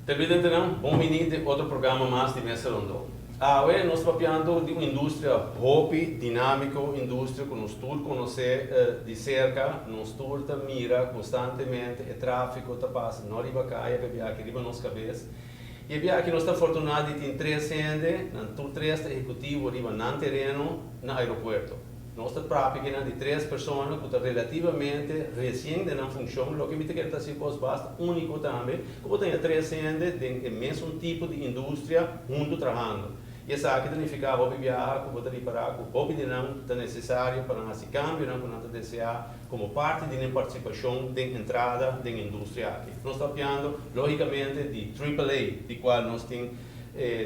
Televidente não, bom menino de outro programa mais de Mesa Rondo. Hoje nós estamos falando de uma indústria hope, dinâmica, indústria que nós todos conhecemos de cerca, nós todos mira constantemente, o tráfego está passando, não riba caia, porque aqui riba nossa cabeça. E aqui nós estamos fortunados de ter três sendes, três executivos riba no terreno, no aeroporto. Nós estamos prática de três pessoas que estão relativamente recém não funcionam, o que me quer estar se basta único também, que tem três sendes de mesmo tipo de indústria junto trabalhando. E essa aqui significa que viajar, que você reparar que o de não é necessário para esse câmbio, não para desejar como parte de uma participação de entrada da indústria aqui. Nós estamos falando, logicamente, de AAA, de qual nós temos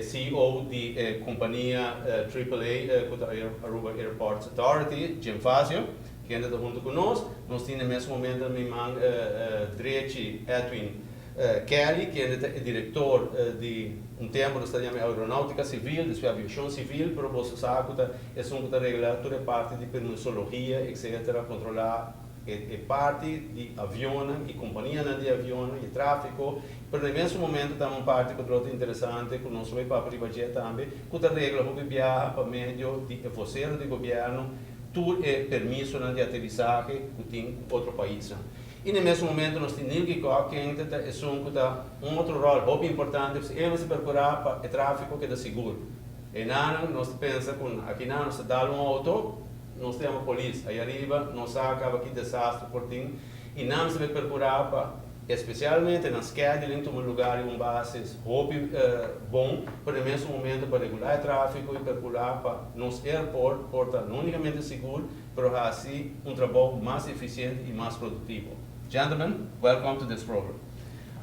CEO de companhia AAA, a Aruba Airports Authority, Fazio, que ainda está junto conosco. Nós temos nesse momento meu irmão direito, Edwin, Kelly, que é diretor de tempo da aeronáutica civil, de sua aviação civil, mas você sabe que é um que regula toda parte de permissologia, etc., controlar parte de aviões e companhia de aviões e tráfego, mas nesse momento está uma parte que é interessante, que nós vamos para a privacidade também, que regula o viajar para meio de vocero de governo, tudo é permisso de aterrissagem que tem outro país. E no mesmo momento nós temos Nilky Kock, que é um outro rol muito importante, ele se procurar para o tráfego que é seguro. E nós pensamos que aqui nós dá auto, nós temos a polícia, aí arriba, nós acaba aqui desastre por tim, e nós se procurar para, especialmente na scheduling, um lugar e base bom, para no mesmo momento para regular o tráfego e procurar para nos aeroportos, porta não unicamente seguro, mas assim trabalho mais eficiente e mais produtivo. Gentlemen, welcome to this program.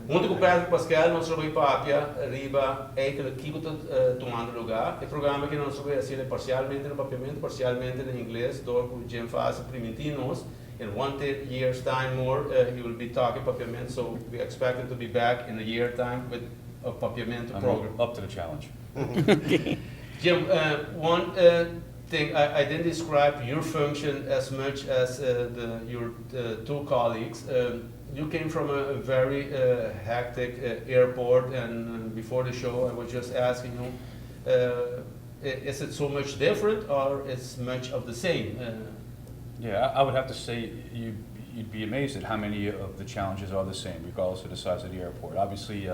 Junto com o Pedro Pascal, nós vamos para a riba que está tomando lugar. O programa que nós vamos fazer parcialmente no papiamento, parcialmente em inglês, do que Jim faz primitinos. In 1 year's time more, he will be talking papiamento, so we expect him to be back in a year time with a papiamento program. Up to the challenge. Jim, one thing, I didn't describe your function as much as your two colleagues. You came from a very hectic airport, and before the show I was just asking you, is it so much different or is much of the same? Yeah, I would have to say you'd be amazed at how many of the challenges are the same, regardless of the size of the airport. Obviously,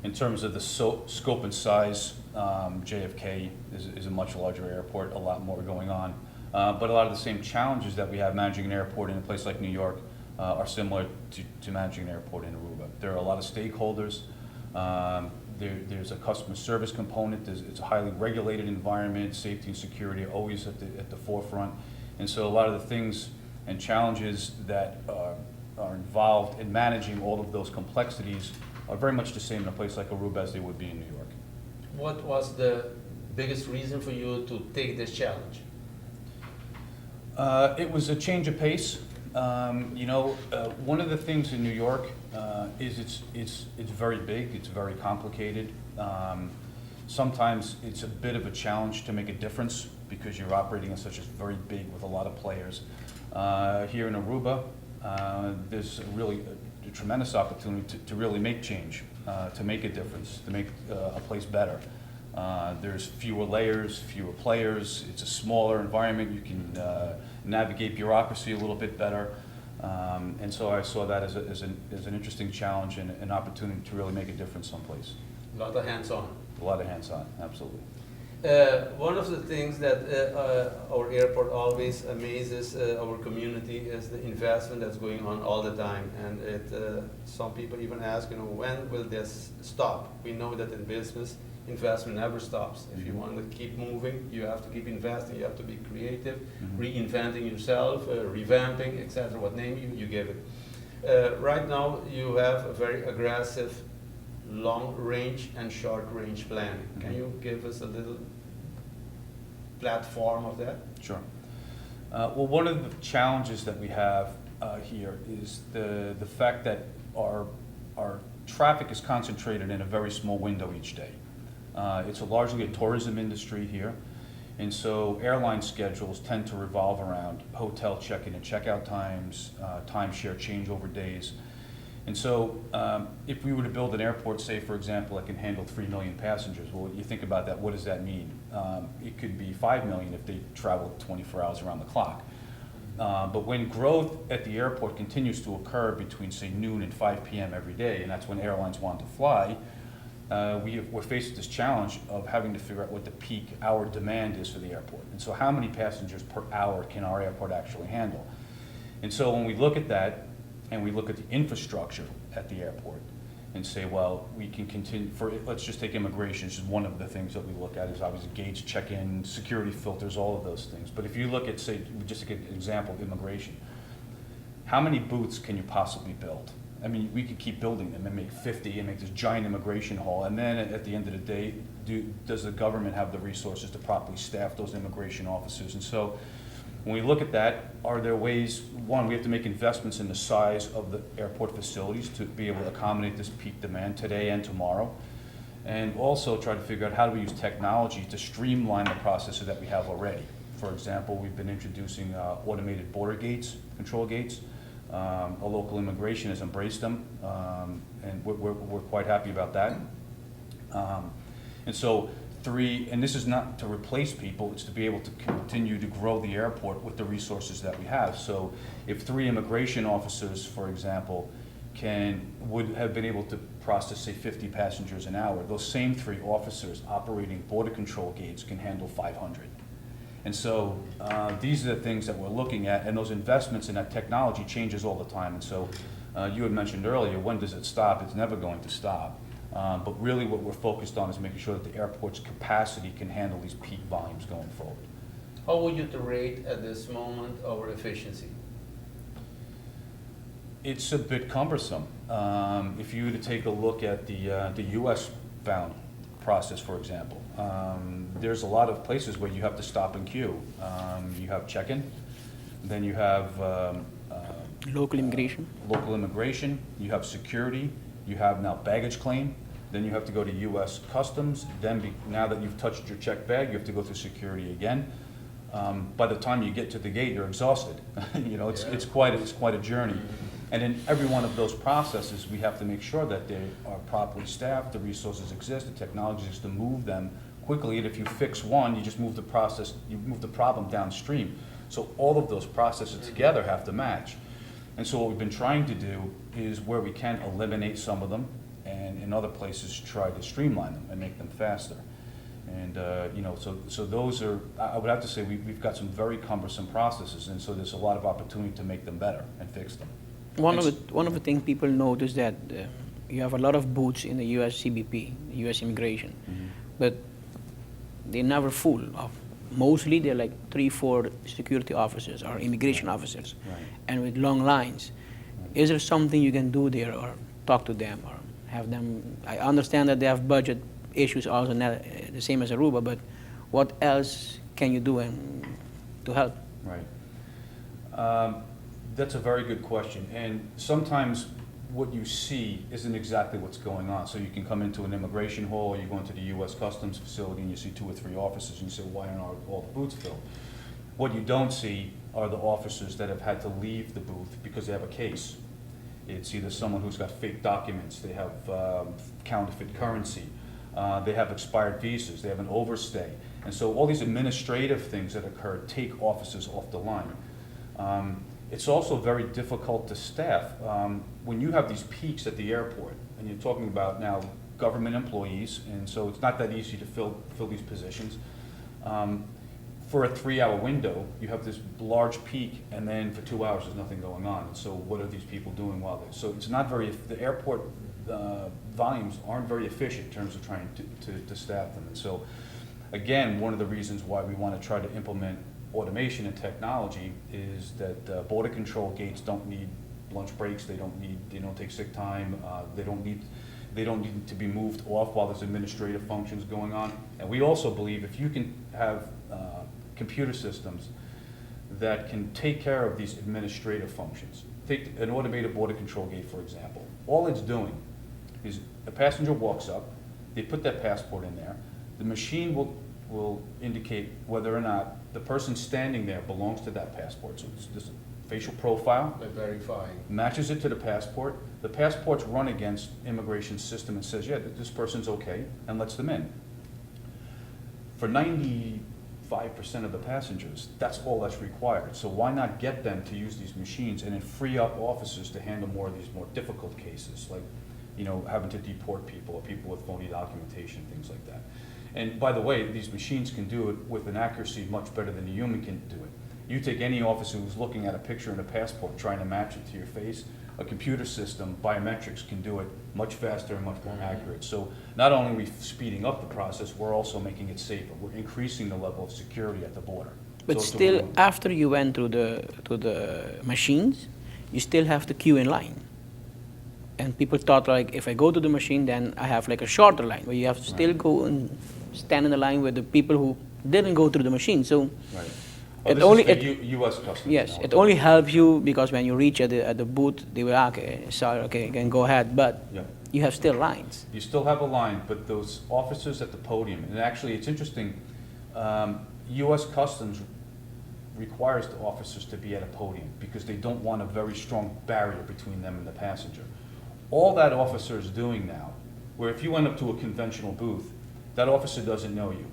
in terms of the scope and size, JFK is a much larger airport, a lot more going on. But a lot of the same challenges that we have managing an airport in a place like New York are similar to managing an airport in Aruba. There are a lot of stakeholders. There's a customer service component. It's a highly regulated environment. Safety and security are always at the forefront. And so a lot of the things and challenges that are involved in managing all of those complexities are very much the same in a place like Aruba as they would be in New York. What was the biggest reason for you to take this challenge? It was a change of pace. One of the things in New York is it's very big, it's very complicated. Sometimes it's a bit of a challenge to make a difference because you're operating in such a very big with a lot of players. Here in Aruba, there's really a tremendous opportunity to really make change, to make a difference, to make a place better. There's fewer layers, fewer players. It's a smaller environment. You can navigate bureaucracy a little bit better. And so I saw that as an interesting challenge and an opportunity to really make a difference someplace. A lot of hands-on. A lot of hands-on, absolutely. One of the things that our airport always amazes our community is the investment that's going on all the time. And some people even ask, when will this stop? We know that in business, investment never stops. If you want to keep moving, you have to keep investing, you have to be creative, reinventing yourself, revamping, etc. What name you give it. Right now, you have a very aggressive long-range and short-range planning. Can you give us a little platform of that? Sure. Well, one of the challenges that we have here is the fact that our traffic is concentrated in a very small window each day. It's largely a tourism industry here, and so airline schedules tend to revolve around hotel check-in and check-out times, timeshare changeover days. And so if we were to build an airport, say, for example, that can handle 3 million passengers, well, you think about that, what does that mean? It could be 5 million if they travel 24 hours around the clock. But when growth at the airport continues to occur between, say, noon and 5 p.m. every day, and that's when airlines want to fly, we're faced with this challenge of having to figure out what the peak hour demand is for the airport. And so how many passengers per hour can our airport actually handle? And so when we look at that, and we look at the infrastructure at the airport, and say, well, we can continue, let's just take immigration, which is one of the things that we look at, is obviously gates, check-in, security filters, all of those things. But if you look at, say, just to get an example of immigration, how many booths can you possibly build? I mean, we could keep building them and make 50 and make this giant immigration hall, and then at the end of the day, does the government have the resources to properly staff those immigration officers? And so when we look at that, are there ways, one, we have to make investments in the size of the airport facilities to be able to accommodate this peak demand today and tomorrow, and also try to figure out how do we use technology to streamline the processes that we have already. For example, we've been introducing automated border gates, control gates. A local immigration has embraced them, and we're quite happy about that. And so and this is not to replace people, it's to be able to continue to grow the airport with the resources that we have. So if 3 immigration officers, for example, would have been able to process, say, 50 passengers an hour, those same 3 officers operating border control gates can handle 500. And so these are the things that we're looking at, and those investments in that technology changes all the time. And so you had mentioned earlier, when does it stop? It's never going to stop. But really what we're focused on is making sure that the airport's capacity can handle these peak volumes going forward. How would you rate at this moment our efficiency? It's a bit cumbersome. If you were to take a look at the U.S. bound process, for example, there's a lot of places where you have to stop and queue. You have check-in, then you have Local immigration. Local immigration, you have security, you have now baggage claim, then you have to go to U.S. Customs, then now that you've touched your checked bag, you have to go through security again. By the time you get to the gate, you're exhausted. You know, it's quite a journey. And in every one of those processes, we have to make sure that they are properly staffed, the resources exist, the technology is to move them quickly, and if you fix one, you just move the problem downstream. So all of those processes together have to match. And so what we've been trying to do is, where we can, eliminate some of them, and in other places try to streamline them and make them faster. And you know, so those are, I would have to say, we've got some very cumbersome processes, and so there's a lot of opportunity to make them better and fix them. One of the things people notice that you have a lot of booths in the U.S. CBP, U.S. Immigration, but they're never full. Mostly they're like 3-4 security officers or immigration officers, and with long lines. Is there something you can do there, or talk to them, or have them? I understand that they have budget issues also, not the same as Aruba, but what else can you do to help? Right. That's a very good question, and sometimes what you see isn't exactly what's going on. So you can come into an immigration hall, you go into the U.S. Customs facility, and you see 2 or 3 officers, and you say, why aren't all the booths filled? What you don't see are the officers that have had to leave the booth because they have a case. It's either someone who's got fake documents, they have counterfeit currency, they have expired visas, they have an overstay. And so all these administrative things that occur take officers off the line. It's also very difficult to staff. When you have these peaks at the airport, and you're talking about now government employees, and so it's not that easy to fill these positions. For a 3-hour window, you have this large peak, and then for 2 hours there's nothing going on. And so what are these people doing while they're, so it's not very, the airport volumes aren't very efficient in terms of trying to staff them. And so again, one of the reasons why we want to try to implement automation and technology is that border control gates don't need lunch breaks, they don't take sick time, they don't need to be moved off while there's administrative functions going on. And we also believe if you can have computer systems that can take care of these administrative functions. Take an automated border control gate, for example. All it's doing is a passenger walks up, they put their passport in there, the machine will indicate whether or not the person standing there belongs to that passport. So it's just facial profile, By verifying. matches it to the passport. The passport's run against immigration system and says, yeah, this person's okay, and lets them in. For 95% of the passengers, that's all that's required. So why not get them to use these machines and then free up officers to handle more of these more difficult cases, like, you know, having to deport people or people with phony documentation, things like that. And by the way, these machines can do it with an accuracy much better than a human can do it. You take any officer who's looking at a picture in a passport, trying to match it to your face, a computer system, biometrics can do it much faster and much more accurate. So not only are we speeding up the process, we're also making it safer. We're increasing the level of security at the border. But So it's a still, win-win. after you went to the machines, you still have to queue in line. And people thought like, if I go to the machine, then I have like a shorter line, where you have to still go and stand in the line with the people who didn't go through the machine. So Right. it This only is for U.S. customs. yes, now. it only helps you because when you reach at the booth, they will okay, sorry, okay, you can go ahead, but Yeah. you have still lines. You still have a line, but those officers at the podium, and actually, it's interesting, U.S. Customs requires the officers to be at a podium because they don't want a very strong barrier between them and the passenger. All that officer is doing now, where if you went up to a conventional booth, that officer doesn't know you.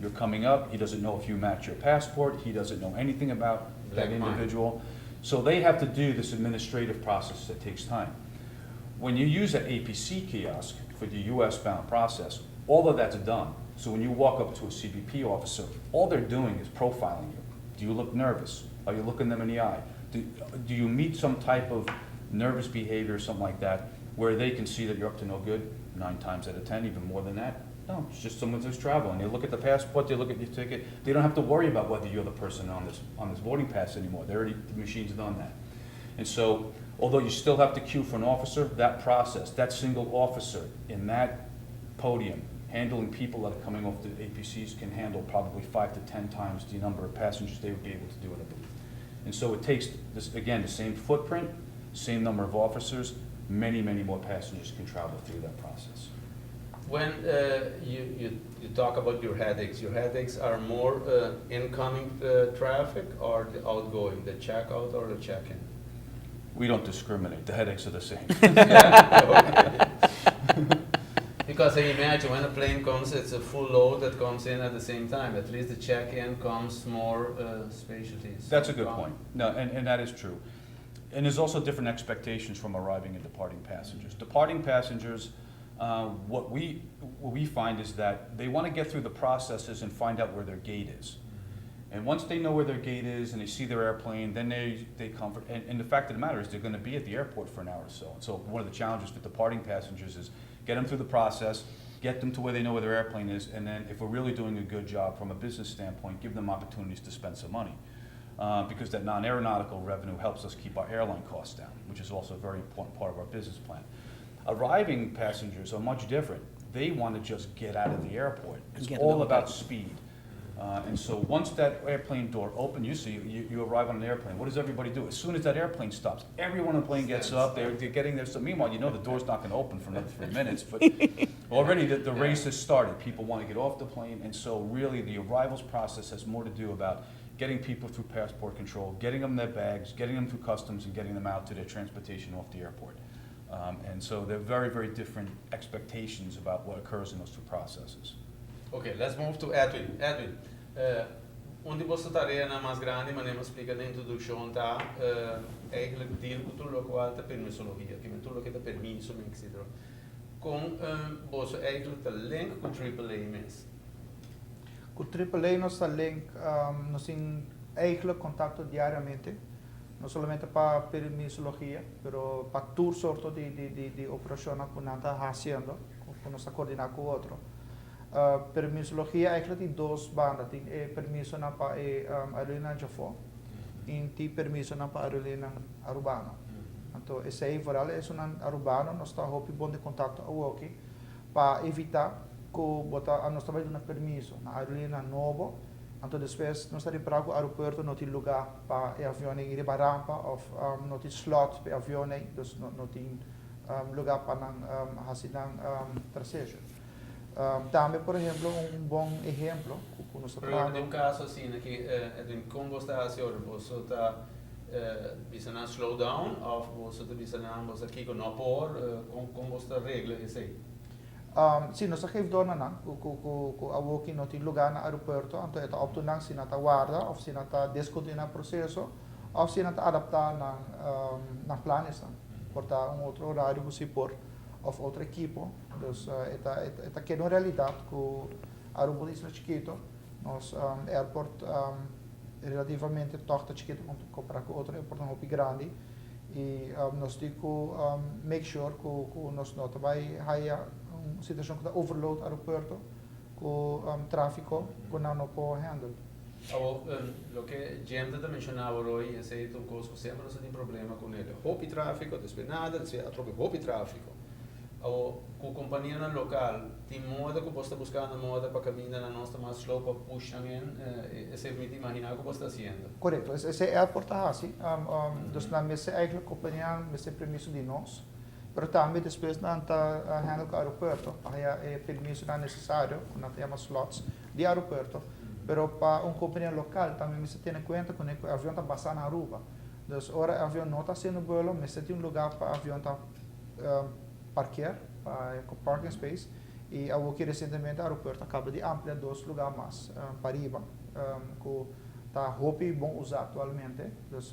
You're coming up, he doesn't know if you match your passport, he doesn't know anything about that Like mine. individual. So they have to do this administrative process that takes time. When you use an APC kiosk for the US bound process, all of that's done. So when you walk up to a CBP officer, all they're doing is profiling you. Do you look nervous? Are you looking them in the eye? Do you meet some type of nervous behavior or something like that where they can see that you're up to no good 9 times out of 10, even more than that? No, it's just someone who's traveling. They look at the passport, they look at your ticket. They don't have to worry about whether you're the person on this boarding pass anymore. The machine's done that. And so, although you still have to queue for an officer, that process, that single officer in that podium, handling people that are coming off the APCs can handle probably 5 to 10 times the number of passengers they would be able to do in a booth. And so it takes, this again, the same footprint, same number of officers, many, many more passengers can travel through that process. When you talk about your headaches are more incoming traffic or the outgoing, the checkout or the check-in? We don't discriminate. The headaches are the same. Yeah, okay. Because I imagine when a plane comes, it's a full load that comes in at the same time. At least the check-in comes more spaciously. That's a good point. No, and that is true. And there's also different expectations from arriving and departing passengers. Departing passengers, what we find is that they want to get through the processes and find out where their gate is. And once they know where their gate is and they see their airplane, then they comfort. And the fact of the matter is they're going to be at the airport for an hour or so. And so one of the challenges with departing passengers is get them through the process, get them to where they know where their airplane is, and then if we're really doing a good job from a business standpoint, give them opportunities to spend some money. Because that non-aeronautical revenue helps us keep our airline costs down, which is also a very important part of our business plan. Arriving passengers are much different. They want to just get out of the airport. It's Get to the all about hotel. speed. And so once that airplane door opens, you arrive on an airplane. What does everybody do? As soon as that airplane stops, everyone on the plane gets up, they're getting there. So meanwhile, you know the door's not going to open for another 3 minutes, but already the race has started. People want to get off the plane, and so really the arrivals process has more to do about getting people through passport control, getting them their bags, getting them through customs, and getting them out to their transportation off the airport. And so they're very, very different expectations about what occurs in those two processes. Okay, let's move to Edwin. Edwin, onde você estaria na mais grande, maar neem explica na introdução tá eigenlijk deel tudo o qual tá permissologia, que tudo que tá permisso men que se dro. Com você eigenlijk de link com AAA mens. Com AAA nós temos link, nós temos eigenlijk contacto diariamente, não somente para permissologia, mas para todo sorto de operação que nós estamos fazendo, que nós estamos coordenando com o outro. Permissologia eigenlijk tem 2 bandas, tem permisso para a aerolínea Jaffa e tem permisso para a aerolínea Arubana. Então, esse aí, vooral, é um Arubana, nós estamos com bom contato aqui para evitar que nós estamos dando permisso na aerolínea nova. Então, depois, nós estamos para o aeroporto, não tem lugar para o avião ir para a rampa, ou não tem slot para o avião, então não tem lugar para fazer trasejo. Também, por exemplo, bom exemplo que nós Pero tem caso assim, né, que Edwin, como você está assim, você está bisa na slow down of você bisa na você aqui com por com você regra isso aí. Sim, nós aqui dona na com a working no lugar na aeroporto, então é op nang sinata guarda, of sinata descontinuar processo, of sinata adaptar na planes na, portar outro horário você por of outro equipo, dus eta que na realidade com Aruba is chiquito, nos airport relativamente torta chiquito comparar com outro airport um pouco grande e nós digo make sure que nós não vai haya situação que overload aeroporto com tráfego que não pode handle. Lo que Jim te mencionava hoje, esse é um coisa que sempre nós temos problema com ele. Hobby tráfego, depois nada, depois troca hobby tráfego. Com a companhia local, tem moda que você está buscando moda para caminhar na nossa mais slow para puxar esse me imaginar que você está fazendo. Correto, esse é a porta-assim. Dus na mesa eigenlijk companhia mesa permisso de nós. Pero também depois na handle com o aeroporto, aí permisso não necessário, quando temos slots de aeroporto. Pero para uma companhia local também me se tem em conta que o avião está passando na Aruba. Dus ora o avião não está sendo bolo, me se tem lugar para o avião tá parquear, para parking space. E aqui recentemente o aeroporto acaba de ampliar 2 lugares mais para Iba, que está roupa bom usar atualmente. Dus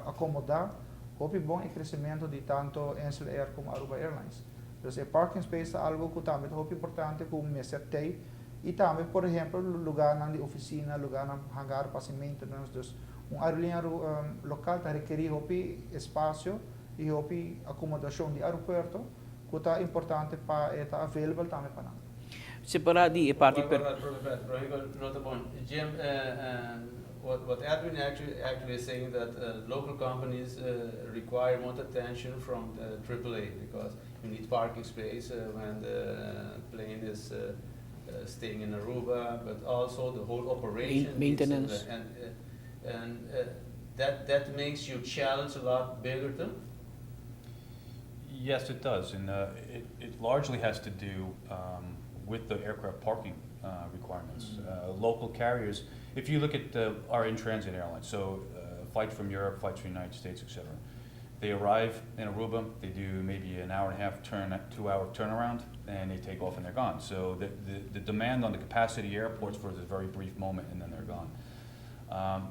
acomodar roupa bom e crescimento de tanto Ansel Air como Aruba Airlines. Dus o parking space é algo que também é importante que o mesa tem. E também, por exemplo, lugar na oficina, lugar na hangar para maintenance. Dus aerolínea local está requerir espaço e acomodação de aeroporto, que é importante para estar available também para nós. Separado é parte Jim, what Edwin actually is saying that local companies require more attention from AAA because you need parking space when the plane is staying in Aruba, but also the whole operation maintenance and that makes your challenge a lot bigger too. Yes, it does, and it largely has to do with the aircraft parking requirements. Local carriers, if you look at our in-transit airlines, so flights from Europe, flights from the United States, etc., they arrive in Aruba, they do maybe an hour and a half 2-hour turnaround, and they take off and they're gone. So the demand on the capacity airports for a very brief moment and then they're gone.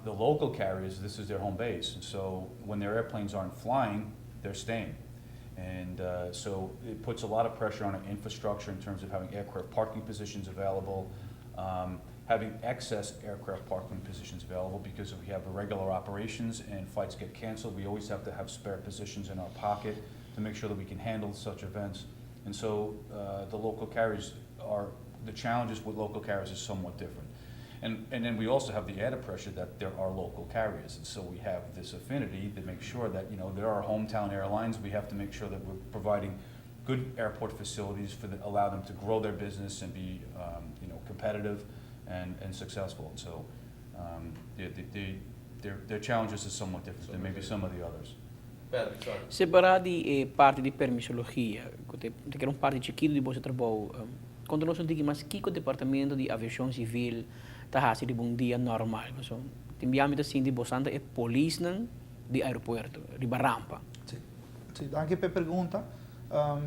The local carriers, this is their home base, and so when their airplanes aren't flying, they're staying. And so it puts a lot of pressure on our infrastructure in terms of having aircraft parking positions available, having excess aircraft parking positions available because if we have irregular operations and flights get canceled, we always have to have spare positions in our pocket to make sure that we can handle such events. And so the local carriers the challenges with local carriers is somewhat different. And then we also have the added pressure that there are local carriers, and so we have this affinity to make sure that there are hometown airlines. We have to make sure that we're providing good airport facilities allow them to grow their business and be competitive and successful. And so their challenges is somewhat different than maybe some of the others. Separado é parte de permissologia, que é parte chiquito de você trabalho. Quando nós temos mais que o departamento de aviação civil está a ser de dia normal, so temos assim de bastante é polícia de aeroporto, de rampa. Sim, anche per pergunta.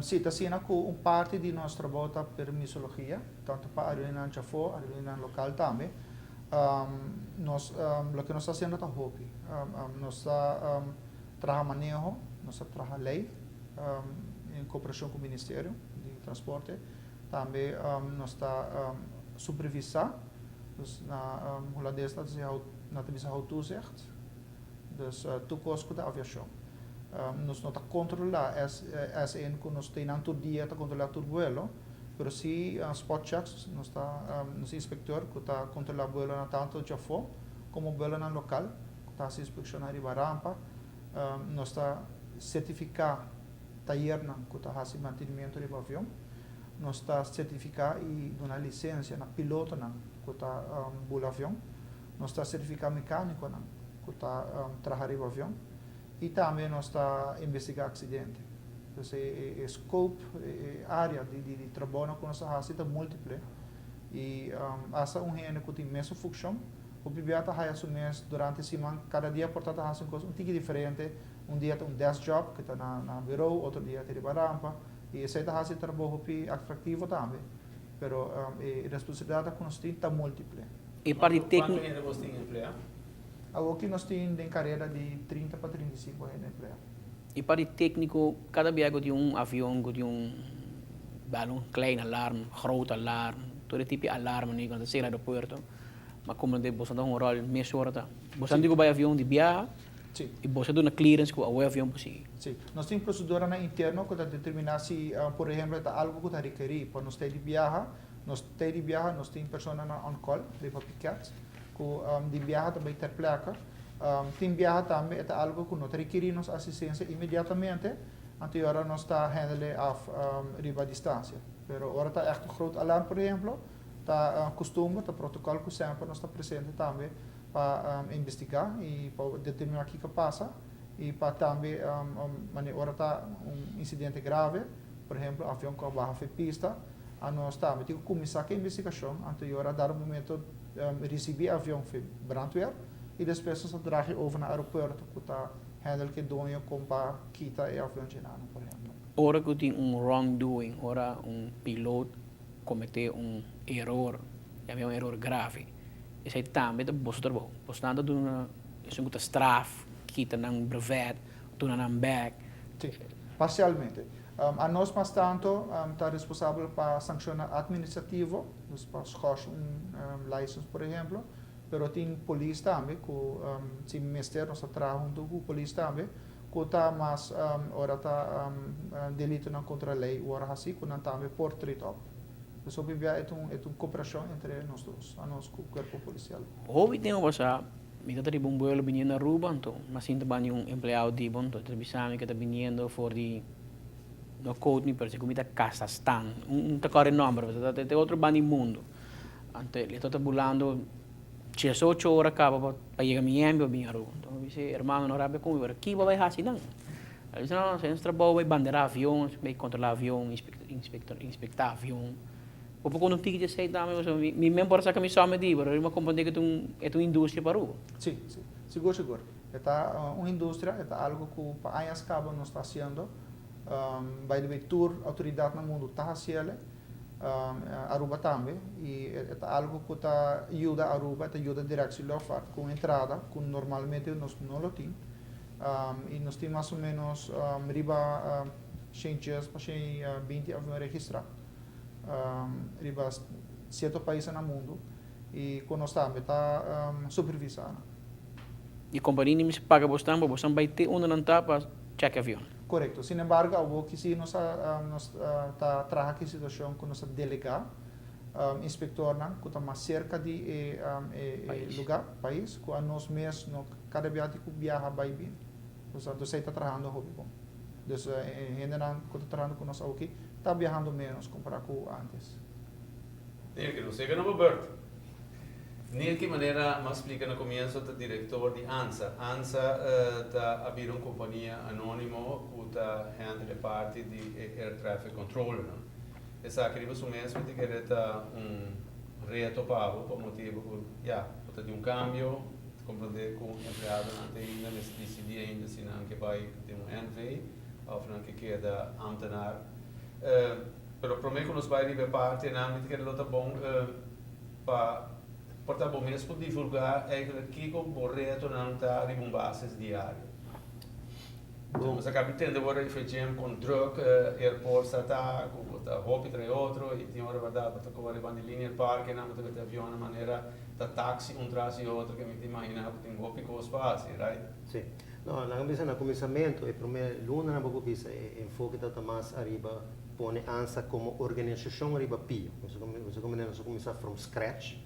Sim, está sendo com parte de nosso trabalho da permissologia, tanto para a aerolínea já for, a aerolínea local também. Nós, o que nós está fazendo é hobby. Nós está trabalhando manejo, nós está trabalhando lei, em cooperação com o Ministério de Transporte. Também nós está supervisar, dus na holandês dat ze na tenminste houdt toezicht, dus toekomst de aviatie. Nós não está controlar essa que nós tem na todo dia está controlar todo vuelo, pero se spot checks nós está nos inspector que está controlar vuelo na tanto já for como vuelo na local, está se inspecionar a rampa, nós está certificar taller na que está fazendo mantenimento do avião. Nós está certificar e dar licença na piloto na que está o avião. Nós está certificar mecânico na que está trabalhando o avião. E também nós está investigar acidente. Então, o scope, a área de trabalho que nós está fazendo é múltipla. E essa é uma que tem mesma função, O bibliata haya su mês durante a semana, cada dia portanto há um tique diferente. Um dia tem um desk job que está na bureau, outro dia tem a rampa. E esse está fazendo trabalho atrativo também. Pero a responsabilidade que nós temos está múltipla. E parte Quanto técnica, ainda você tem empregado? Aqui nós temos em carreira de 30 para 35 empregados. e parte técnico, cada viagem de avião, de balão, klein alarm, groot alarm, todo tipo de alarme né, quando você no aeroporto. Mas como de você dá rol meia hora, você digo vai avião de viagem, Sim. e você dá na clearance com o avião possível. Sim. Nós temos procedura na interno que determinar se, por exemplo, está algo que está requerir. Para nós ter de viagem, nós temos pessoas na on-call, de piquetes, que de viagem também ter placa. Tem viagem também, é algo que nós requerimos assistência imediatamente, anterior nós está handle a distância. Pero agora está echt groot alarm, por exemplo, está costume, está protocolo que sempre nós está presente também para investigar e para determinar o que passa. E para também, agora está incidente grave, por exemplo, avião que barra pista, a nós também temos que começar a investigação, anterior a dar momento receber avião foi brandweer, e depois nós dragem over naar aeroporto, que está handle que dono com para quitar o avião genano, por exemplo. Ora que tem wrongdoing, ora piloto cometeu erro, havia erro grave. Isso aí também é bom trabalho. Você está dando uma straf, quita ng brevet, tuna ng back. Sim, parcialmente. A nós, mas tanto, está responsável para sancionar administrativo, nos para license, por exemplo, pero tem polícia também, que se ministério nós trabalhamos junto com polícia também, que está mais, ora está delito contra a lei, ora assim, que não também por treat-up. Então, é uma cooperação entre nós dois, a nosso corpo policial. Hobby tem uma Mita tadi bumbuelo viniendo a Aruba, mas sinto bani empleado di bon, to bisami que está viniendo for di no code ni per se comita Kazakhstan, tacore nombre, te outro bani mundo. Ante le tô bulando 18 horas acaba para llegar Miami ou vir a Aruba. Então dice, hermano, não rabe como aqui vai assim não. Ele disse, não, se entra boa vai bandeira avião, vai controlar avião, inspectar avião. Porque quando tige de sei também, me mesmo por essa camisa me digo, mas uma companhia que é uma indústria para o. Sim, sim, seguro. É uma indústria, é algo que para anos cabo não está fazendo. Vai de tour autoridade no mundo está fazendo, Aruba também, e é algo que está ajuda Aruba, ajuda a direção de oferta com entrada, que normalmente nós não lo temos. E nós temos mais ou menos riba 100 dias para 20 aviões registrados. Riba 7 países no mundo e conosco também está supervisando. E a companhia me paga bastante, você vai ter onde não está para check avião. Correto. Sin embargo, o que sim nós está trabalhando a situação com nossa delegada, inspector que está mais cerca de lugar, país, que a nós mesmos cada viagem que viaja vai bem. Então, você está trabalhando hobby bom. Então, ainda que está trabalhando com nós aqui, está viajando menos comparado com antes. Nilky, não sei que não é Bert. Nilky maneira me explica no começo o diretor de ANSA. ANSA está abrindo uma companhia anônima que está handle parte de Air Traffic Controller. Essa aqui é mesmo que está reto para o motivo que de cambio, compreender com o empregado ainda decidir ainda se não que vai ter NV ou não que queda ambtenaar. Pero para mim que nos vai vir parte não que é bom para portar bom mesmo divulgar eigenlijk que o borreto não está em bases diário. Mas acaba tendo agora efetivo com druk, airport está com roupa entre outro e tem hora verdade para tocar ali de linha parque não para ter avião de maneira da táxi traz e outro que me imagina que tem roupa com espaço, right? Sim. No, no começamento, e para mim, Luna não vou pensar enfoque da mais arriba, põe ANSA como organização arriba pio. Você começa from scratch.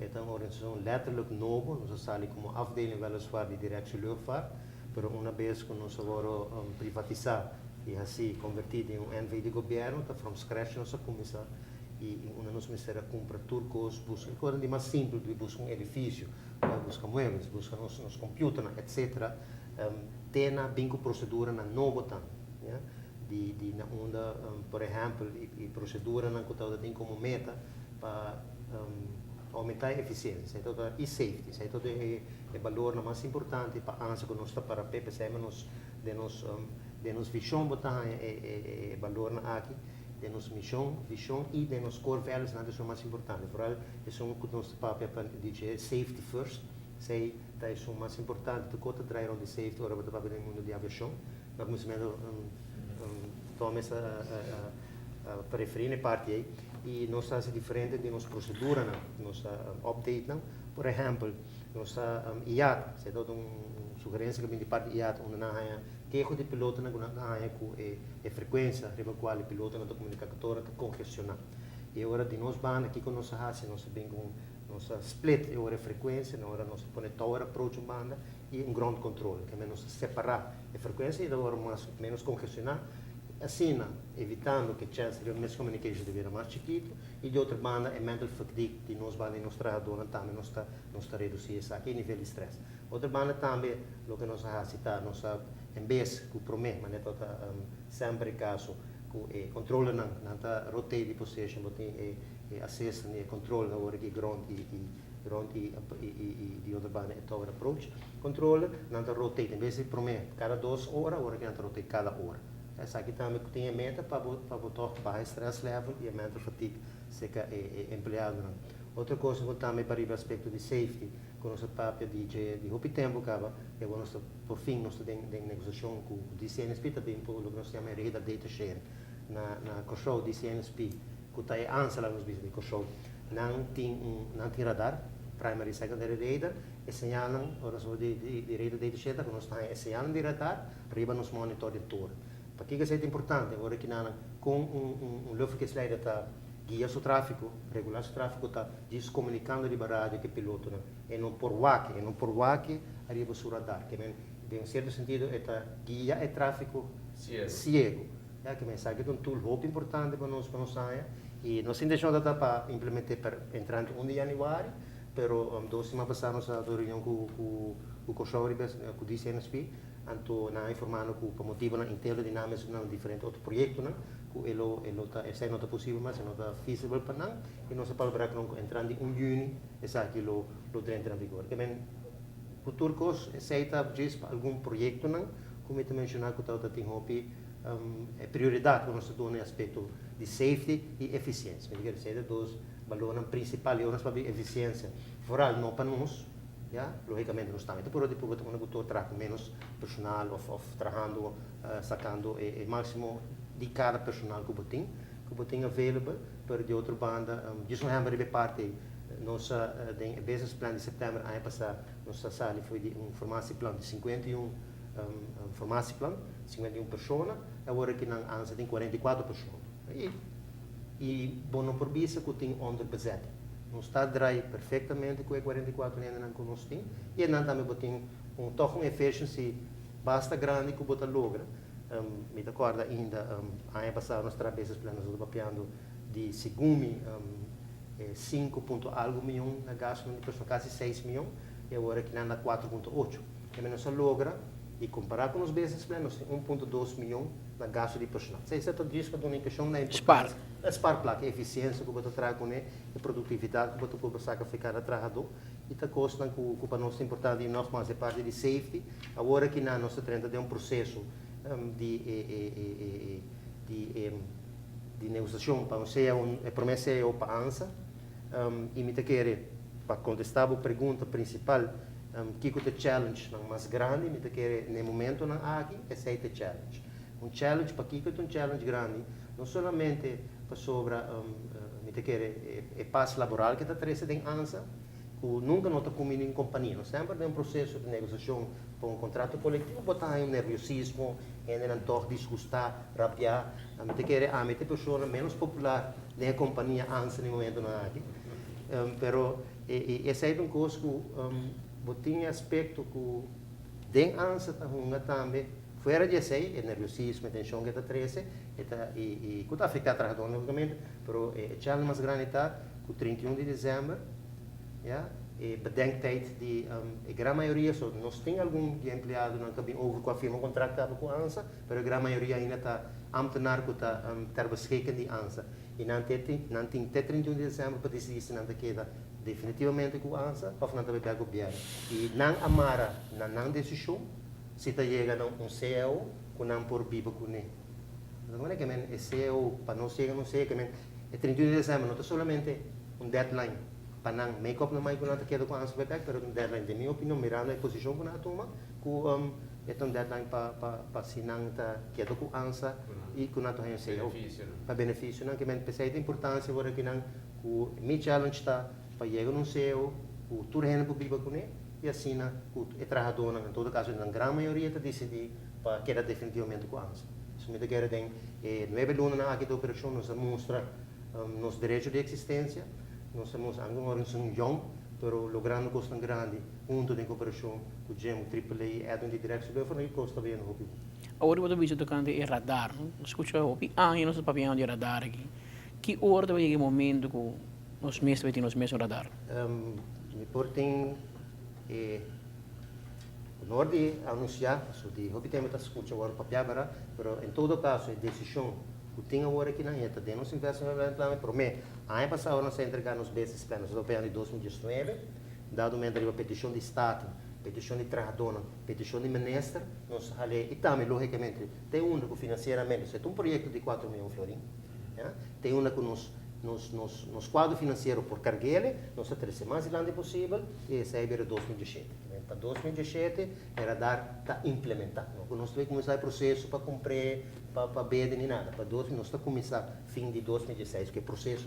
Então, uma organização letterlijk nova, nós saímos como afdeling weliswaar de direção de luchtvaart, mas uma vez que nós vamos privatizar e assim convertir em NV de governo, então from scratch nós começamos e nós começamos a comprar turcos, buscar coisas de mais simples, de buscar edifício, buscar muebles, buscar nos computadores, etc. Tem bem procedura na nova também, de na onda, por exemplo, e procedura na que tem como meta para aumentar a eficiência, e safety, isso é o valor mais importante para ansa que nós está para pensamos de nos visão botar é valor na aqui, de nos visão e de nos core values nada são mais importante. Por aí é que nós papel para dizer safety first, sei tá isso mais importante de conta drive on the safety ora para papel no mundo de aviação, mas começando toma essa preferir parte aí e nós está diferente de nossa procedura, nós update não, por exemplo, nós IAT, se dá sugerência que de parte IAT onde na que é de piloto na com é frequência, riba qual o piloto na comunicadora tá congestionar. E agora de nós banda aqui com nossa raça, nós bem com nossa split, é hora frequência, na hora nós põe tower approach banda e ground control, que é menos separar a frequência e agora menos congestionar. Assim, evitando que a chance de miscommunication devia mais chiquito e de outra banda é mental fatigue de nós banda em nosso trabalho também nós está reduzir esse aqui nível de stress. Outra banda também o que nós citar nós em vez que promete mas é sempre caso que controla não tá rotate de position botem assess e control na hora que ground e de outra banda é tower approach controla não tá rotate em vez de promete cada 2 horas hora que não tá rotate cada hora. Essa aqui também tem a meta para botar baixo stress level e a mental fatigue se é empregado. Outra coisa que também para o aspecto de safety, com nossa papel de roupa tempo acaba, é quando nós por fim nós temos negociação com o DCNSP também por o que nós chamamos de data sharing na control DCNSP que está aí antes lá nos business control não tem radar primary secondary radar e señalan ora só de radar data sharing que nós está señalan de radar riba nos monitor de tour. Para que é importante agora que com luft que slide está guia o tráfego, regular o tráfego está comunicando de rádio que piloto e não por WAC arriba o radar que em um certo sentido é guia e tráfego cego. É que mensagem é um tool muito importante para nós e nós deixamos para implementar para entrar em 1 de janeiro, pero 2 semanas passadas nós reunião com o consorcio com o DCNSP anto na informando que por motivo na inteiro dinâmico na diferente outro projeto na que ele tá essa não tá possível mas não tá feasible para não e nós para para não entrando em 1 junho essa aqui lo entra em vigor que bem futuro cos aceita para algum projeto não como eu mencionar que tá tem hobby é prioridade quando se dá no aspecto de safety e eficiência quer dizer dois valores principais e para eficiência fora não para nós. Ja, logicamente não está, pero depois uma botou trago menos personal ou trabalhando sacando o máximo de cada personal que botem available para de outra banda isso não é parte nossa de business plan de setembro ano passado nossa sala foi de farmácia plan de 51 farmácia plan 51 pessoas agora que não ansa tem 44 pessoas e bom não por bisa que tem under budget não está dry perfeitamente com 44 ainda não nós tem e não também botem uma efficiency basta grande que bota logra me recordo ainda ano passado nós trabalhamos planos do papiando de segundo 5 ponto algo milhão na gasto de pessoa quase 6 milhões e agora que anda 4.8 e menos logra e comparar com os business planos 1.2 milhão na gasto de personal. Se isso tudo isso que uma questão na Spark. Spark lá que eficiência que você traz com ele, e produtividade que você pode sacar ficar trabalhador e tá custa que para nós é importante e nós mais é parte de safety. Agora que na nossa trenda de processo de negociação para ser promessa ou para ansa e me querer para contestar a pergunta principal que é o challenge mais grande me querer no momento aqui esse é o challenge. Challenge para que é challenge grande não somente para sobre me querer passo laboral que está trazendo em ansa que nunca não está comigo em companhia não sempre tem processo de negociação para contrato coletivo botar em nerviosismo ainda não disgustar rabiar me querer me pessoa menos popular da companhia ansa no momento aqui pero esse é coisa que botinha aspecto que den ansa também fora de sei, o nerviosismo, a tensão que está treze, e que está ficando atrás do logicamente, pero o challenge mais grande está que o 31 de dezembro, ja, e bedenktijd de a grande maioria, so, nós tem algum empregado não cabine over com a firma contrato com a ANSA, pero a grande maioria ainda está ambtenaar que está ter beschikking de ANSA. e não tem até 31 de dezembro para decidir se não queda definitivamente com a ANSA ou não vai pegar o governo. E não amara, não decisão, se está chegando um CEO, que não por viva com ele. Não é que é CEO, para não chegar, é 31 de dezembro, não é somente um deadline. Para não make-up não mais que não queda com a ANSA vai pegar, mas um deadline, de minha opinião, mirando a posição que não toma, é um deadline para se não queda com a ANSA e que não tem CEO. Para benefício, não que pensei da importância agora que não o meu challenge está para chegar num CEO, o terreno para viver com ele e assim o trabalhador, em todo caso, na grande maioria está decidir para quedar definitivamente com a ANSA. Isso me quer dizer, não é belo na aqui da operação, nos mostra nos direitos de existência, nós temos uma organização young, mas logrando coisa grande, junto de cooperação com o GEM, o AAA, Edwin de direto, eu falei que costa bem no hobby. Agora eu estou visando o radar, não? Escuta, eu não estou papel de radar aqui. Que hora vai chegar o momento que nós mesmos vai ter nos mesmos radar? Me portem nós de anunciar, de hobby tem muita escuta agora papel, mas em todo caso a decisão que tem agora aqui na reta, de nós investimento plan, por mim, ano passado nós entregamos os business planos europeus de 2019, dado momento a petição de Estado, petição de trabalhador, petição de ministro, nós falei e também logicamente tem que financeiramente, se é um projeto de 4 milhões de florins, tem que nos quadro financeiro por carguele, nós temos mais grande possível e esse é para 2017. Para 2017 era dar para implementar. Nós temos que começar o processo para comprar, para ver nem nada. Para 2000 nós estamos começar fim de 2016, que é o processo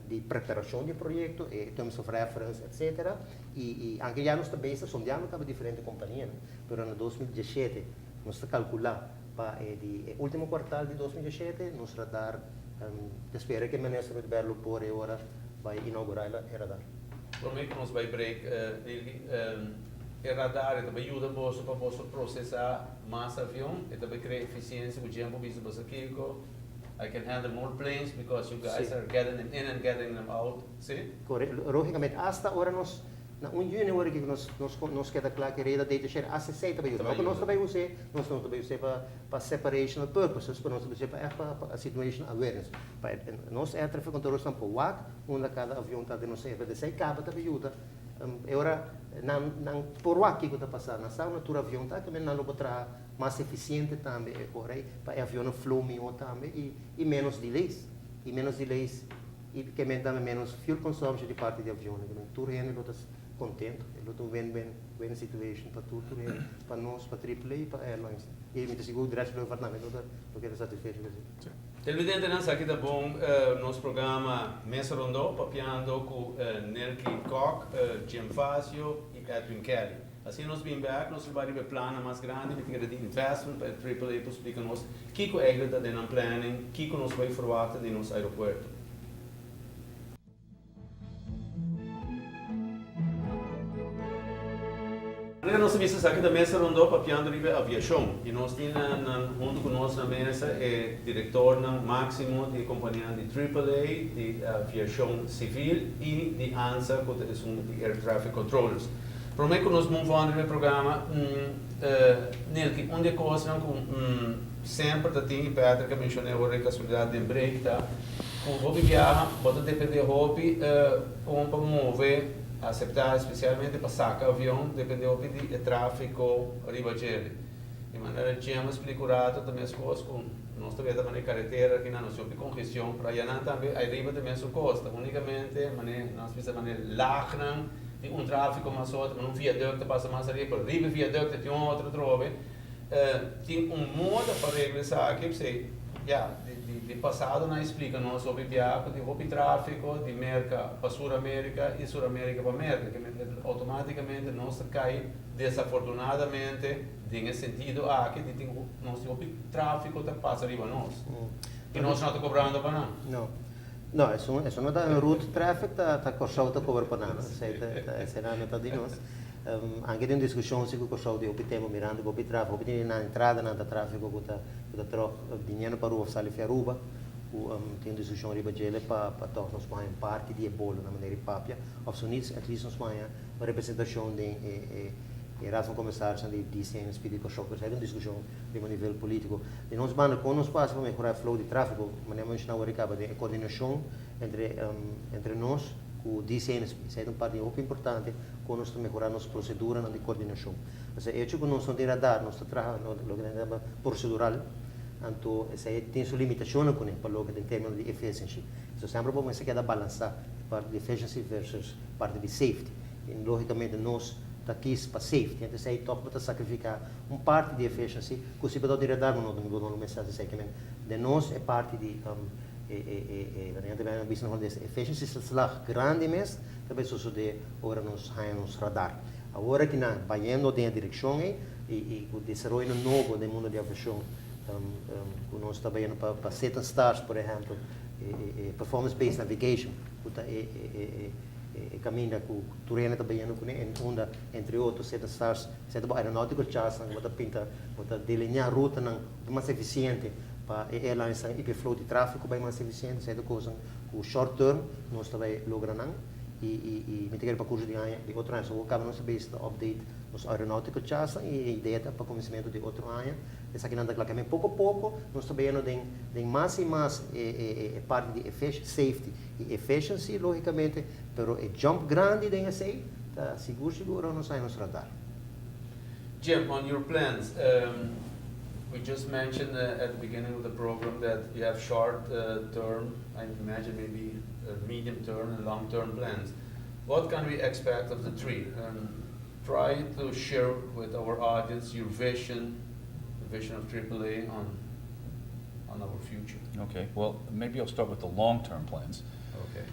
de preparação do projeto, em termos de referência, etc. E aquele ano também são de ano para diferentes companhias, mas em 2017 nós estamos calculando para o último quartal de 2017 nós vamos dar espero que o ministro de Berlo por agora vai inaugurar o radar. Por mim que nós vai break, o radar também ajuda você para você processar mais avião e também criar eficiência com o tempo que você aqui. I can handle more planes because you guys are getting them in and getting them out. Sim? Correto. Logicamente, hasta agora nós na junho hora que nós queda claro que a rede data share aceita para isso. Nós também usamos para separational purposes, para nós para situational awareness. Para nós é traffic control estão para o WAC, onde cada avião está de nós é para descer cabo também ajuda. Agora não por WAC que está passando, na sala natura avião está também não para mais eficiente também, para avião flow melhor também e menos delays e que também menos fuel consumption de parte do avião. Tudo é contente, ele tem win situation para tudo, para nós, para AAA e para airlines. E me seguro direto do departamento, eu quero satisfeito com isso. Evidente, nós aqui tá bom, nosso programa Mesa Rondo, papiando com Nilky, Kock, Fazio e Edwin Kelly. Assim nós vim back, nós vamos ver plano mais grande, de investment para AAA, para explicar-nos o que é a de nós planning, o que nós vamos forward de nosso aeroporto. Nós vimos aqui da Mesa Rondo papiando a aviação e nós temos junto com nós na mesa é diretor máximo de companhia de AAA, de aviação civil e de ANSA, que são de Air Traffic Controllers. Para mim que nós vamos fazer no programa, Nilky, onde coisa sempre tem Pedro que mencionou agora a casualidade de break, tá? O hobby viaja, pode depender do hobby, para mover aceitar especialmente para sacar avião, depende do tráfego ribagele. De maneira que temos explicado também as coisas com nós também da maneira carretera que não sob congestão para aí também arriba também sua costa, unicamente nós fizemos maneira lagran de tráfego mais outro, mas viaduto passa mais arriba, riba viaduto tem outro trove, tem modo para regressar aqui, sei, de passado não explica nós sobre viagem, de tráfego, de merca para Sul-América e Sul-América para América, que automaticamente nós cai desafortunadamente nesse sentido que tem nós tráfego que passa arriba nós e nós não estamos cobrando para nada. Não, isso não está em route traffic, está correndo para cobrar para nada, essa não está de nós. Anche in discussione si cosa di opitemo mirando con il traffico, opitemo na entrada na traffico com troca dinheiro para o sali Aruba, tem discussão riba gele para todos nós mais parte de bolo na maneira papia, ou se não at least nós mais uma representação de e raad van commissarissen die zijn spedico shockers, é uma discussão de nível político. E nós vamos com nós para melhorar o flow de tráfego, mas nós não recaba de coordenação entre nós com o DCNSP. Isso é uma parte muito importante com nós melhorar nossa procedura de coordenação. Mas é que nós não tem radar, nós trabalhamos no que procedural. Então, tem sua limitação com ele, para logo em termos de efficiency. Então, sempre bom você quer balançar parte de efficiency versus parte de safety. E, logicamente, nós está aqui para safety, então você toca para sacrificar uma parte de efficiency, que você pode dar no nível mensagem que de nós é parte de a business de efficiency slag grande mês, também só de ora nos radar. Agora que na banhando na direção e o desenvolvimento novo do mundo de aviação, nós trabalhando para certain stars, por exemplo, performance-based navigation, caminha com o terreno trabalhando com ele, entre outros, certain stars, certain aeronautical charts, que pinta, delinear a ruta mais eficiente para airlines e flow de tráfego bem mais eficiente, certa coisa, o short term, nós também logramos e me para curso de outro ano, o cabo nós também update os aeronautical charts e a ideia para conhecimento de outro ano. Essa aqui não está claro, pouco a pouco nós trabalhando em mais e mais parte de safety e efficiency, logicamente, pero é jump grande de esse, tá seguro não sai nos radar. Jim, on your plans, we just mentioned at the beginning of the program that you have short term, I imagine maybe medium term and long term plans. What can we expect of the three? Try to share with our audience your vision, the vision of AAA on our future. Okay, well, maybe I'll start with the long-term plans. Okay.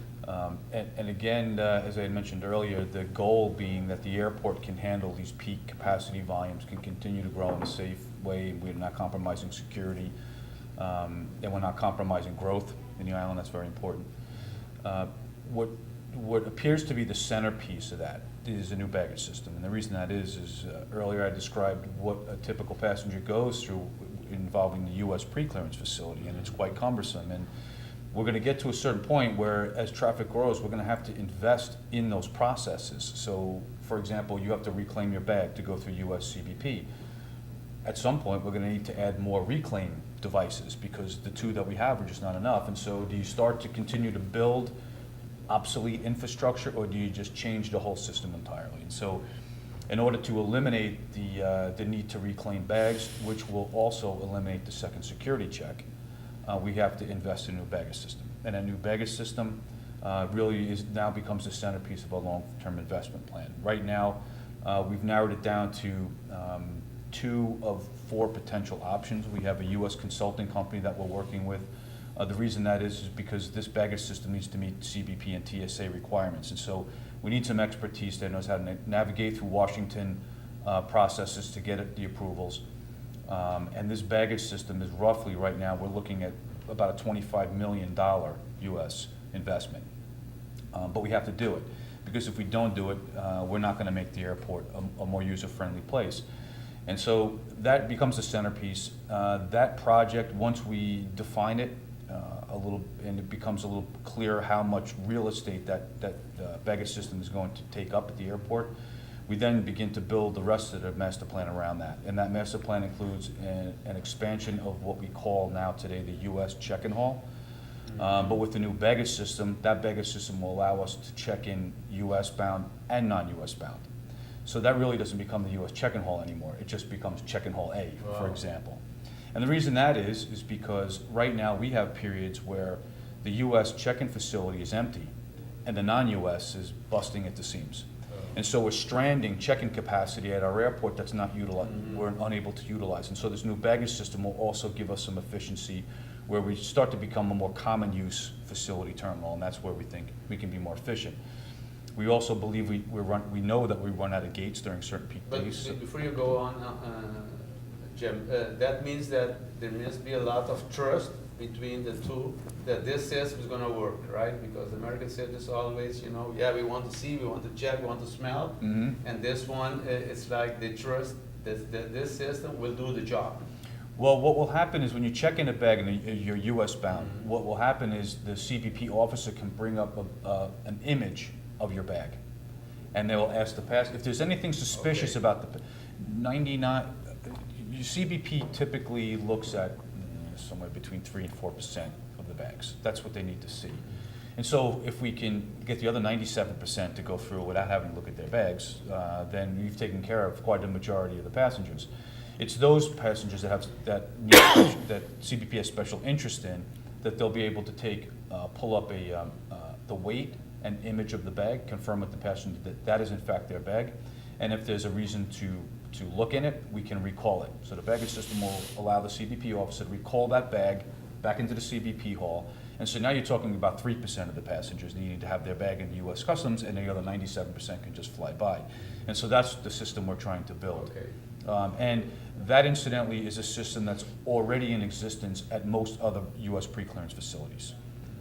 And again, as I mentioned earlier, the goal being that the airport can handle these peak capacity volumes, can continue to grow in a safe way, we're not compromising security, and we're not compromising growth in the island. That's very important. What appears to be the centerpiece of that is a new baggage system, and the reason that is earlier I described what a typical passenger goes through involving the U.S. pre-clearance facility, and it's quite cumbersome. And we're going to get to a certain point where, as traffic grows, we're going to have to invest in those processes. So, for example, you have to reclaim your bag to go through U.S. CBP. At some point, we're going to need to add more reclaim devices because the two that we have are just not enough. And so, do you start to continue to build obsolete infrastructure, or do you just change the whole system entirely? And so, in order to eliminate the need to reclaim bags, which will also eliminate the second security check, we have to invest in a new baggage system. And a new baggage system really now becomes the centerpiece of a long-term investment plan. Right now, we've narrowed it down to 2 of 4 potential options. We have a U.S. consulting company that we're working with. The reason that is because this baggage system needs to meet CBP and TSA requirements. And so we need some expertise that knows how to navigate through Washington processes to get the approvals. And this baggage system is roughly, right now, we're looking at about a $25 million U.S. investment. But we have to do it, because if we don't do it, we're not going to make the airport a more user-friendly place. And so that becomes the centerpiece. That project, once we define it a little, and it becomes a little clearer how much real estate that baggage system is going to take up at the airport, we then begin to build the rest of the master plan around that. And that master plan includes an expansion of what we call now today the U.S. check-in hall. But with the new baggage system, that baggage system will allow us to check in U.S. bound and non-U.S. bound. So that really doesn't become the U.S. check-in hall anymore. It just becomes check-in hall A, for example. And the reason that is because right now we have periods where the U.S. check-in facility is empty and the non-U.S. is busting at the seams. And so we're stranding check-in capacity at our airport that's not utilized, we're unable to utilize. And so this new baggage system will also give us some efficiency where we start to become a more common use facility terminal, and that's where we think we can be more efficient. We also believe we know that we run out of gates during certain peak days. But before you go on, Jim, that means that there must be a lot of trust between the two, that this system is going to work, right? Because American citizens always, yeah, we want to see, we want to check, we want to smell, and this one, it's like they trust that this system will do the job. Well, what will happen is when you check in a bag and you're U.S. bound, what will happen is the CBP officer can bring up an image of your bag. and they will ask the passenger, if there's anything suspicious about the, 99, CBP typically looks at somewhere between 3 and 4% of the bags. That's what they need to see. And so if we can get the other 97% to go through without having to look at their bags, then we've taken care of quite a majority of the passengers. It's those passengers that have that CBP has special interest in, that they'll be able to take, pull up the weight and image of the bag, confirm with the passenger that that is in fact their bag, and if there's a reason to look in it, we can recall it. So the baggage system will allow the CBP officer to recall that bag back into the CBP hall. And so now you're talking about 3% of the passengers needing to have their bag in the U.S. Customs, and the other 97% can just fly by. And so that's the system we're trying to build. Okay. And that, incidentally, is a system that's already in existence at most other U.S. pre-clearance facilities.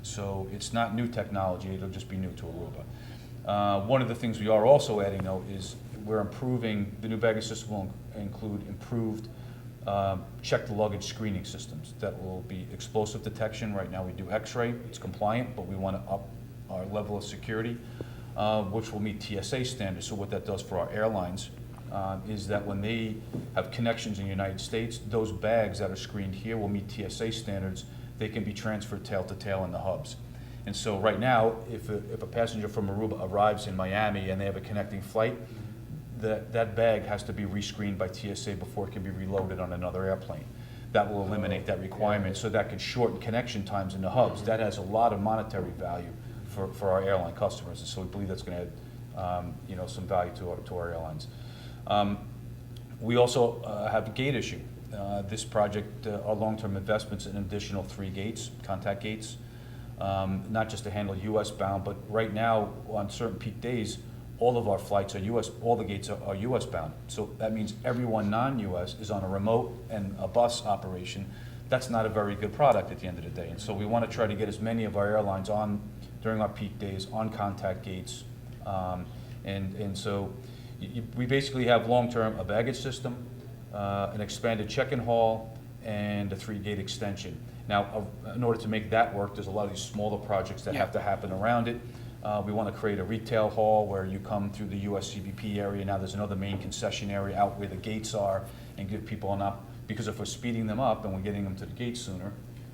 So it's not new technology, it'll just be new to Aruba. One of the things we are also adding, though, is we're improving, the new baggage system will include improved checked luggage screening systems that will be explosive detection. Right now we do X-ray, it's compliant, but we want to up our level of security, which will meet TSA standards. So what that does for our airlines is that when they have connections in the United States, those bags that are screened here will meet TSA standards. They can be transferred tail to tail in the hubs. And so right now, if a passenger from Aruba arrives in Miami and they have a connecting flight, that bag has to be rescreened by TSA before it can be reloaded on another airplane. That will eliminate that requirement, so that can shorten connection times in the hubs. That has a lot of monetary value for our airline customers, and so we believe that's going to add some value to our airlines. We also have a gate issue. This project, our long-term investments in an additional 3 gates, contact gates, not just to handle U.S. bound, but right now on certain peak days, all of our flights are U.S., all the gates are U.S. bound. So that means everyone non-U.S. is on a remote and a bus operation. That's not a very good product at the end of the day. And so we want to try to get as many of our airlines on, during our peak days, on contact gates. And so we basically have long-term a baggage system, an expanded check-in hall, and a 3-gate extension. Now, in order to make that work, there's a lot of these smaller projects that have to happen around it. We want to create a retail hall where you come through the US CBP area. Now there's another main concession area out where the gates are, and give people an because if we're speeding them up and we're getting them to the gate sooner,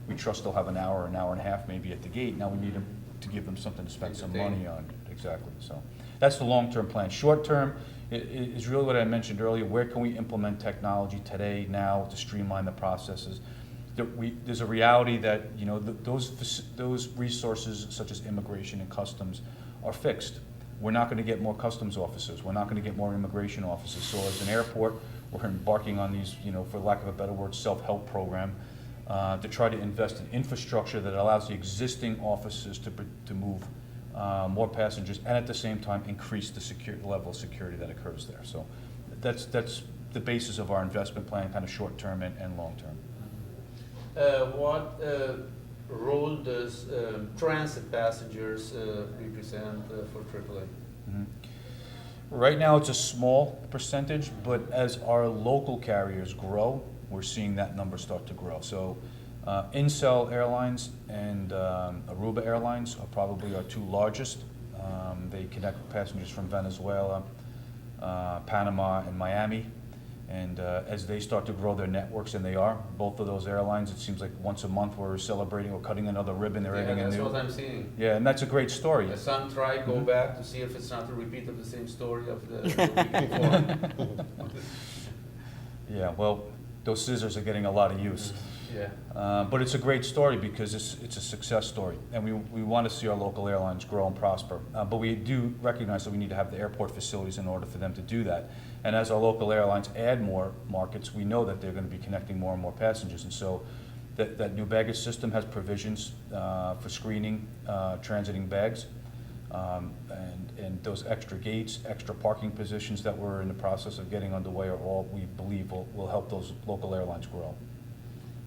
we trust they'll have an hour and a half maybe at the gate. Now we need to give them something to spend some money on. Exactly. So that's the long-term plan. Short-term is really what I mentioned earlier. Where can we implement technology today, now, to streamline the processes? There's a reality that those resources such as immigration and customs are fixed. We're not going to get more customs officers. We're not going to get more immigration officers. So as an airport, we're embarking on these, for lack of a better word, self-help program to try to invest in infrastructure that allows the existing officers to move more passengers, and at the same time increase the level of security that occurs there. So that's the basis of our investment plan, kind of short-term and long-term. What role does transit passengers represent for AAA? Mm-hmm. Right now it's a small percentage, but as our local carriers grow, we're seeing that number start to grow. So Incel Airlines and Aruba Airlines are probably our 2 largest. They connect passengers from Venezuela, Panama, and Miami. And as they start to grow their networks, and they are, both of those airlines, it seems like once a month we're celebrating, we're cutting another ribbon, they're adding a new. That's what I'm seeing. Yeah, and that's a great story. Some try go back to see if it's not a repeat of the same story of the week before. Yeah, well, those scissors are getting a lot of use. Yeah. But it's a great story because it's a success story, and we want to see our local airlines grow and prosper. But we do recognize that we need to have the airport facilities in order for them to do that. And as our local airlines add more markets, we know that they're going to be connecting more and more passengers. And so that new baggage system has provisions for screening transiting bags, and those extra gates, extra parking positions that we're in the process of getting underway are all we believe will help those local airlines grow.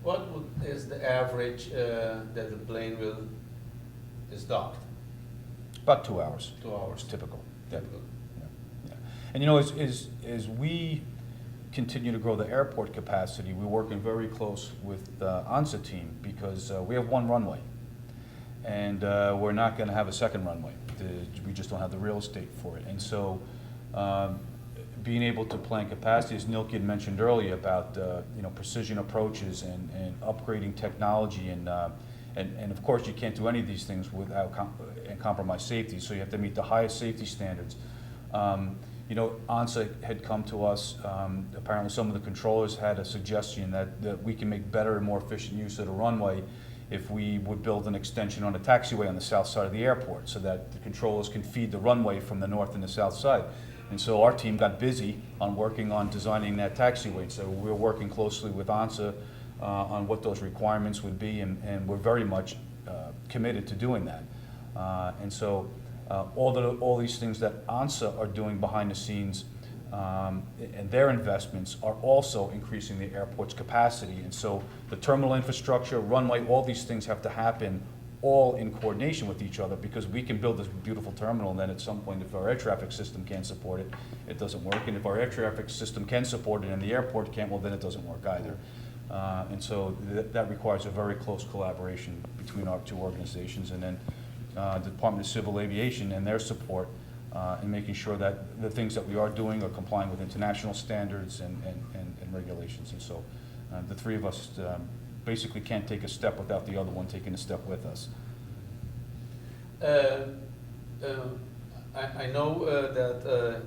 What is the average that the plane is docked? About 2 hours. 2 hours. Typical. Typical. Yeah. And as we continue to grow the airport capacity, we're working very close with the ANSA team because we have 1 runway, and we're not going to have a second runway. We just don't have the real estate for it. And so being able to plan capacity, as Nilky had mentioned earlier about precision approaches and upgrading technology and of course you can't do any of these things without compromise safety, so you have to meet the highest safety standards. ANSA had come to us, apparently some of the controllers had a suggestion that we can make better and more efficient use of the runway if we would build an extension on the taxiway on the south side of the airport so that the controllers can feed the runway from the north and the south side. And so our team got busy on working on designing that taxiway. So we're working closely with ANSA on what those requirements would be, and we're very much committed to doing that. And so all these things that ANSA are doing behind the scenes and their investments are also increasing the airport's capacity. And so the terminal infrastructure, runway, all these things have to happen all in coordination with each other, because we can build this beautiful terminal and then at some point if our air traffic system can't support it, it doesn't work. And if our air traffic system can support it and the airport can't, well then it doesn't work either. And so that requires a very close collaboration between our two organizations, and then the Department of Civil Aviation and their support in making sure that the things that we are doing are complying with international standards and regulations. And so the three of us basically can't take a step without the other one taking a step with us. I know that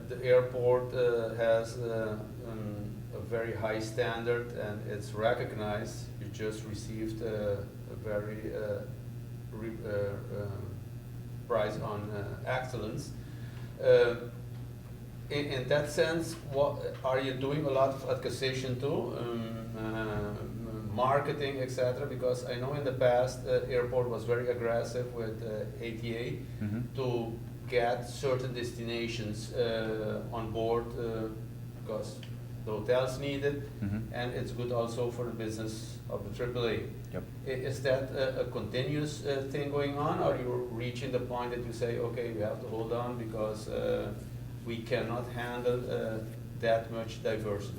the airport has a very high standard and it's recognized. You just received a very prize on excellence. In that sense, what are you doing a lot of acquisition too? Marketing, etc. Because I know in the past the airport was very aggressive with ATA to get certain destinations on board because the hotels need it, and it's good also for the business of the AAA. Yep. Is that a continuous thing going on, or you're reaching the point that you say, okay, we have to hold on because we cannot handle that much diversity?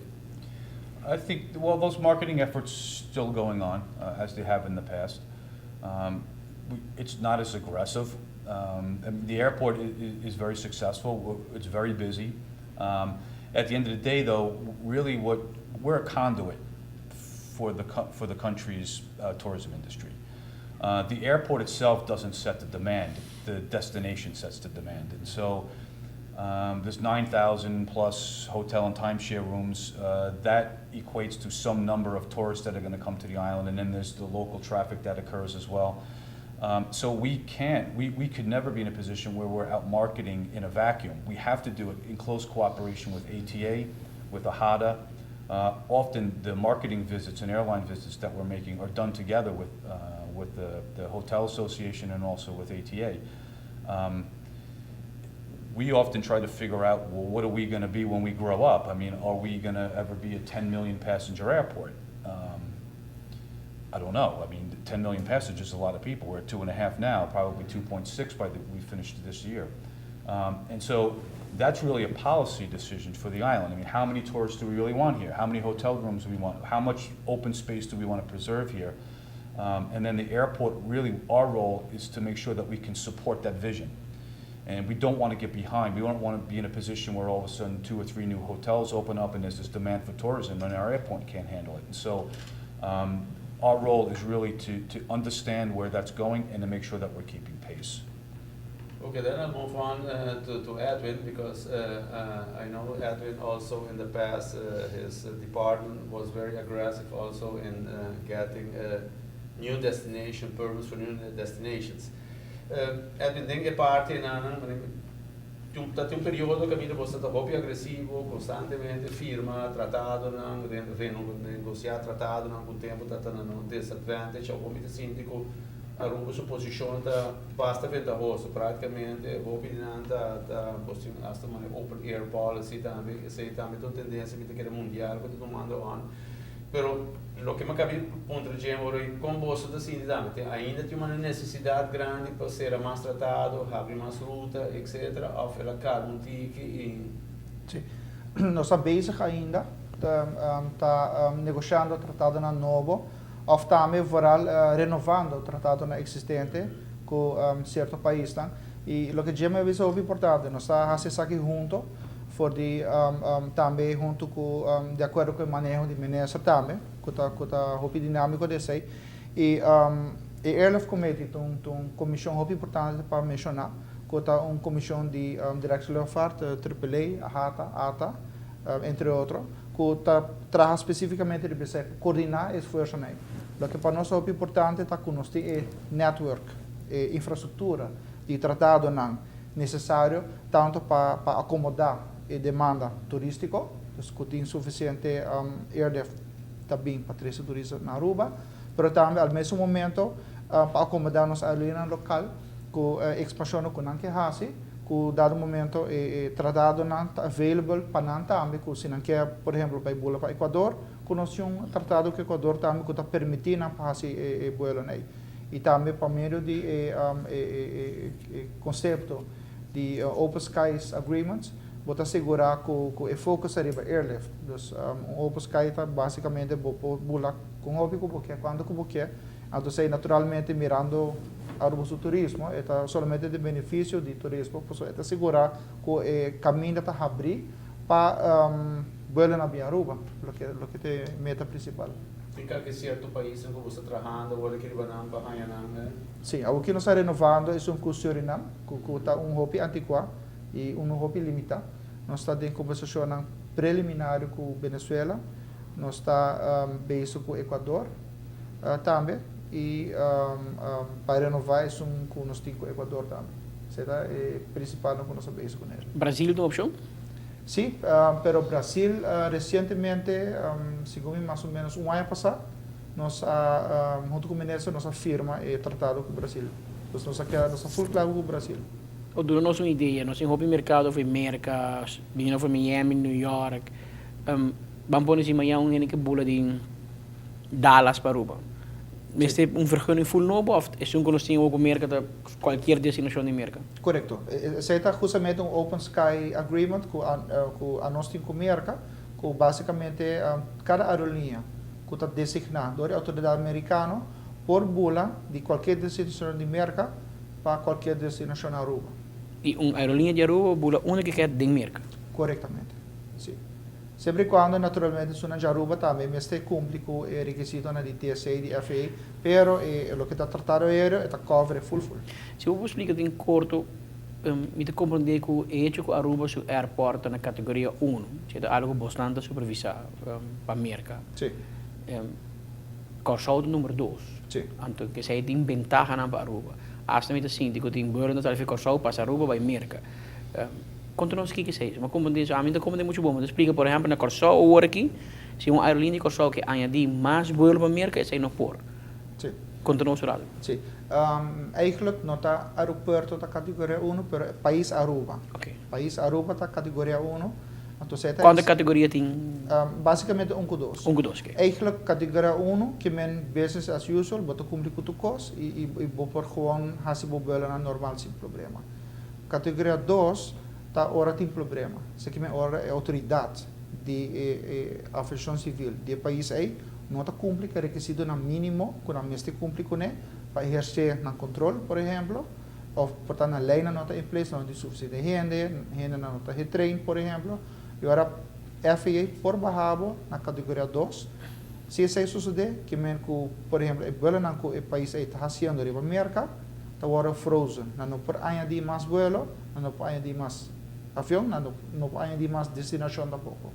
I think, well, those marketing efforts still going on as they have in the past. It's not as aggressive. I mean, the airport is very successful. It's very busy. At the end of the day, though, really we're a conduit for the country's tourism industry. The airport itself doesn't set the demand. The destination sets the demand. And so there's 9,000 plus hotel and timeshare rooms. That equates to some number of tourists that are going to come to the island, and then there's the local traffic that occurs as well. So we could never be in a position where we're out marketing in a vacuum. We have to do it in close cooperation with ATA, with AHADA. Often the marketing visits and airline visits that we're making are done together with the Hotel Association and also with ATA. We often try to figure out, well, what are we going to be when we grow up? I mean, are we going to ever be a 10 million passenger airport? I don't know. I mean, 10 million passengers is a lot of people. We're at 2.5 now, probably 2.6 by we finished this year. And so that's really a policy decision for the island. I mean, how many tourists do we really want here? How many hotel rooms do we want? How much open space do we want to preserve here? And then the airport, really, our role is to make sure that we can support that vision. And we don't want to get behind. We don't want to be in a position where all of a sudden 2 or 3 new hotels open up and there's this demand for tourism and our airport can't handle it. And so our role is really to understand where that's going and to make sure that we're keeping pace. Okay, then I'll move on to Edwin, because I know Edwin also in the past, his department was very aggressive also in getting new destination permits for new destinations. Edwin, tem che parte un periodo che è stato proprio aggressivo, costantemente firma trattato, negoziato trattato, un tempo trattato disadvantage, ao comité síndico, Aruba sua posição está basta ventajosa, praticamente, vou pedir da open air policy também, que sei também tem tendência que querer mundial, que todo mundo on. Pero lo que me acabei contradizendo é com bolsa da cidade, ainda tem uma necessidade grande para ser mais tratado, abrir mais luta, etc. Of ela calma um tique e... Sim. Nós estamos bezig ainda, negociando o tratado novo, of também vooral renovando o tratado existente com certo país. E o que é isso é importante, nós estamos aqui junto, também junto com, de acordo com o manejo de ministro também, que está muito dinâmico desse aí. E Airlift Committee tem uma comissão muito importante para mencionar, que está uma comissão de direção de oferta, AAA, ATA, entre outros, que trabalha especificamente de coordenar esforço. O que para nós é muito importante é que nós temos network, infraestrutura de tratado necessário tanto para acomodar a demanda turística, que tem suficiente airlift também para trazer turistas na Aruba, mas também ao mesmo momento para acomodar nossa aerolínea local, com a expansão que não quer fazer, que dado momento tratado não está available para não também, que se não quer, por exemplo, para ir para Equador, que nós temos um tratado que Equador também está permitindo para fazer voo aí. E também para meio de conceito de Open Skies Agreements, vou assegurar que o foco seria airlift. Então, Open Sky está basicamente bula com o que quer, quando que quer. Então, naturalmente, mirando Aruba do turismo, é somente de benefício de turismo, para assegurar que o caminho está aberto para voar na Aruba, o que é a meta principal. Fica que certo país em que você está trabalhando, ou que vai para a sim, o que nós estamos renovando é um Surinam, que está hobby antiquado e hobby limitado. Nós estamos em conversação preliminar com Venezuela, nós estamos base com o Equador também, e para renovar é com nós temos com o Equador também. Será principal que nós base com ele. Brasil tem uma opção? Sim, pero Brasil recentemente, segundo mais ou menos um ano passado, nós junto com o ministro nós firma tratado com o Brasil. Então nós full claro com o Brasil. O duro nós uma ideia, nós temos um mercado de América, vindo de Miami, New York, vamos pôr em Miami que bula de Dallas para Aruba. Mas tem vergunning full novo of é que nós temos o mercado de qualquer destinação de América? Correto. Esse está justamente um Open Sky Agreement que a nós temos com a América, que basicamente cada aerolínea que está designada pela autoridade americana por bula de qualquer destinação de América para qualquer destinação na Aruba. E uma aerolínea de Aruba bula única que é de América? Corretamente, sim. Sempre quando, naturalmente, se na Aruba também, mas tem cumpre com o requisito de TSA e de FAA, pero o que está tratado aéreo está cobre full. Se eu vou explicar em curto, me compreender que o hecho que Aruba é o aeroporto na categoria 1, é algo bastante supervisado para a América. Sim. Corso número 2. Sim. Então, que se tem vantagem para Aruba. Hasta mesmo assim, que tem burro na tarifa Corso para Aruba para a América. Conta-nos o que é isso. Mas como diz, a mim é muito bom. Mas explica, por exemplo, na Corso, ou aqui, se uma aerolínea de Corso que añadir mais voo para a América, isso aí não pode. Sim. Conta-nos o lado. Sim. Eigenlijk não está aeroporto da categoria 1, pero país Aruba. Ok. País Aruba está categoria 1. Então, quanta categoria tem? Basicamente 1 com 2. 1 com 2. Eigenlijk categoria 1, que men business as usual, boto cumprir com o custo e por gewoon hasi bobela na normal sem problema. Categoria 2 tá ora tem problema. Isso que men ora é autoridade de aviação civil de país aí, não está cumprir com requisito na mínimo, com a mesma cumprir com para exercer na controle, por exemplo, ou portanto na lei não está em place, não tem suficiente gente não está retrain, por exemplo. E agora FAA por barrabo na categoria 2. Se isso suceder, que men por exemplo, o país aí está fazendo a América, está agora frozen, não pode añadir mais vuelo, não pode añadir mais avião, não pode añadir mais destinação tampouco.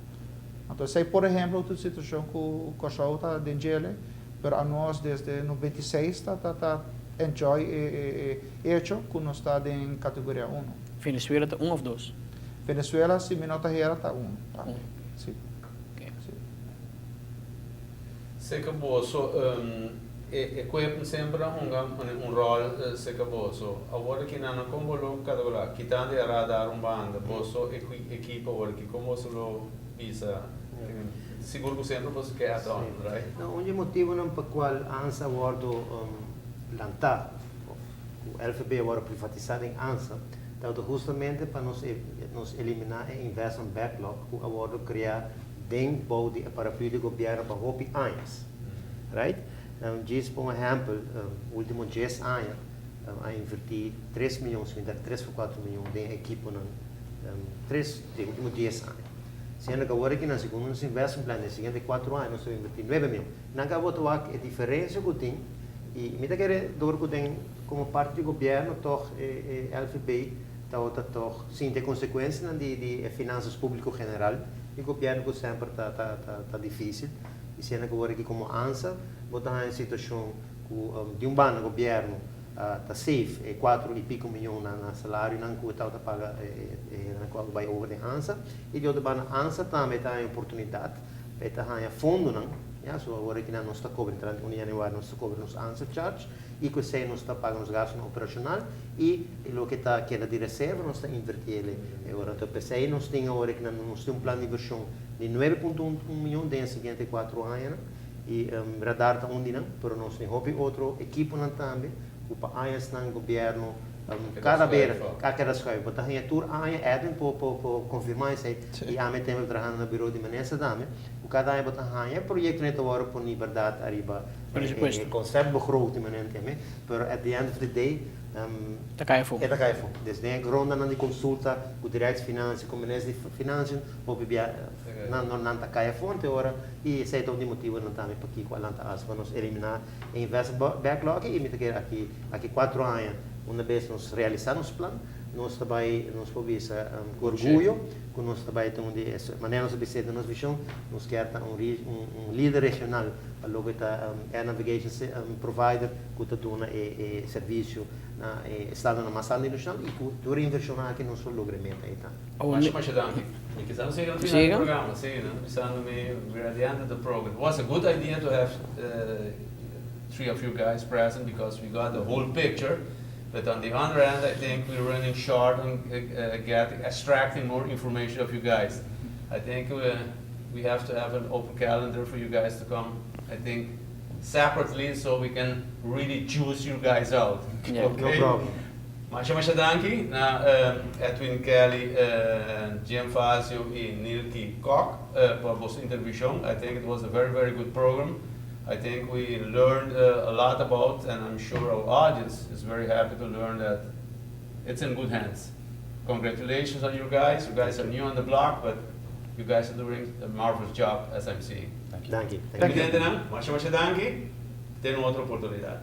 Então, se por exemplo, a situação que o Kosovo está dentro dele, mas a nós desde 96 está enjoy hecho que nós está em categoria 1. Venezuela está 1 ou 2? Venezuela, se minota here, está 1. Sim. Okay. Seca boso, equip sempre un rol seca boso. Agora que não como lo cada lá, quitando a radar banda, boso equipa agora que como se lo pisa. Seguro que sempre você quer atrás, right? Não, onde motivo não para qual ANSA agora lançar o LFB agora privatizado em ANSA, então justamente para nos eliminar o investment backlog, o agora criar dentro de paraplu de governo para hopi anos, right? Então, diz por exemplo, último 10 anos, a invertir 3 milhões, 3 ou 4 milhões de equipo nos 3 de últimos 10 anos. Sendo que agora que nós segundo investment plan, nos seguintes 4 anos, nós vamos invertir 9 milhões. Não acabou de ver a diferença que tem, e me dá que dor que tem como parte do governo, toch, LFB, toch, sim, tem consequências de finanças públicas general, e o governo que sempre está difícil. E sendo que agora que como ANSA, botar em situação de bando governo, está safe, 4 e pico milhões na salário, não que está paga na qual vai over de ANSA, e de outra banda ANSA também está em oportunidade, está em fundo, não? So agora que não está cobrando, durante um ano não está cobrando os ANSA charge, e que você não está pagando os gastos operacional, e o que está queda de reserva, não está invertindo. Agora, então, pensei, nós temos agora que nós temos plano de inversão de 9,1 milhões de seguinte 4 anos, e radar está onde não, mas nós temos outro equipo também, o país no governo, cada vez, cada escola, mas também tour Edwin para confirmar isso, e a mim temos trabalhando no bureau de Mesa Rondo, o cada ano também projeto neto agora por liberdade arriba, conceito begroting também, mas at the end of the day Tá caia fogo. Tá caia fogo. Desde a ronda não de consulta, o direito de finanças, o ministro de finanças, o bebê não tá caia fonte agora e esse é o motivo não também para que qual não tá para nós eliminar e investment backlog e me ter aqui 4 anos uma vez nós realizamos o plano nós também nós podemos com orgulho com nós também temos de maneira nós observar nossa visão nós quer um líder regional para logo tá air navigation provider que tá dando serviço na estado na massa nacional e que toda inversão aqui não só logramento aí tá. Mas danke. Ik zou zeggen dat we naar het programma zeggen. We're at the end of the program. It was a good idea to have 3 of you guys present because we got the whole picture. But on the other hand, I think we're running short on extracting more information of you guys. I think we have to have an open calendar for you guys to come. I think separately, so we can really choose you guys out. Yeah. Okay? No problem. Masha danki na Edwin Kelly, Jim Fazio e Nilky Kock for this interview. I think it was a very, very good program. I think we learned a lot about, and I'm sure our audience is very happy to learn that it's in good hands. Congratulations on you guys. You guys are new on the block, but you guys are doing a marvelous job, as I'm seeing. Thank you. Masha danki. Ten outra oportunidade.